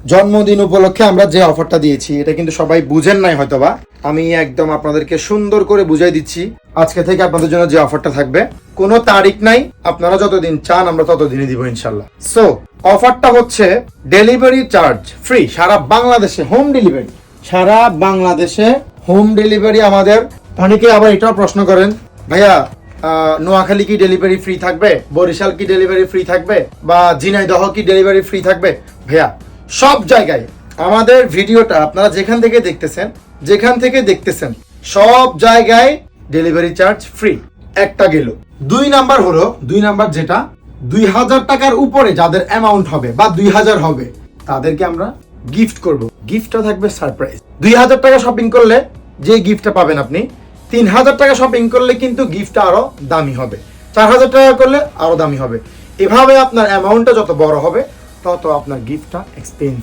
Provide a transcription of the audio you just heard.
জন্মদিন উপলক্ষে আমরা যে অফারটা দিয়েছি এটা কিন্তু সবাই বুঝেন নাই হয়তোবা। আমি একদম আপনাদেরকে সুন্দর করে বুঝাই দিচ্ছি। আজকে থেকে আপনাদের জন্য যে অফারটা থাকবে, কোনো তারিখ নাই, আপনারা যতদিন চান আমরা ততদিনই দিব ইনশাল্লাহ। সো অফারটা হচ্ছে ডেলিভারি চার্জ ফ্রি, সারা বাংলাদেশে হোম ডেলিভারি। সারা বাংলাদেশে হোম ডেলিভারি আমাদের। অনেকে আবার এটাও প্রশ্ন করেন, ভাইয়া নোয়াখালী কি ডেলিভারি ফ্রি থাকবে, বরিশাল কি ডেলিভারি ফ্রি থাকবে, বা ঝিনাইদহ কি ডেলিভারি ফ্রি থাকবে? ভাইয়া সব জায়গায় আমাদের ভিডিওটা আপনারা যেখান থেকে দেখতেছেন সব জায়গায় ডেলিভারি চার্জ ফ্রি। একটা গেল। দুই নাম্বার যেটা 2000 টাকার উপরে যাদের অ্যামাউন্ট হবে বা 2000 হবে তাদেরকে আমরা গিফট করব। গিফটটা থাকবে সারপ্রাইজ। 2000 টাকা শপিং করলে যে গিফটটা পাবেন আপনি, 3000 টাকা শপিং করলে কিন্তু গিফটটা আরো দামি হবে, 4000 টাকা করলে আরো দামি হবে। এভাবে আপনার অ্যামাউন্টটা যত বড় হবে তত আপনার গিফটটা এক্সপেন্সিভ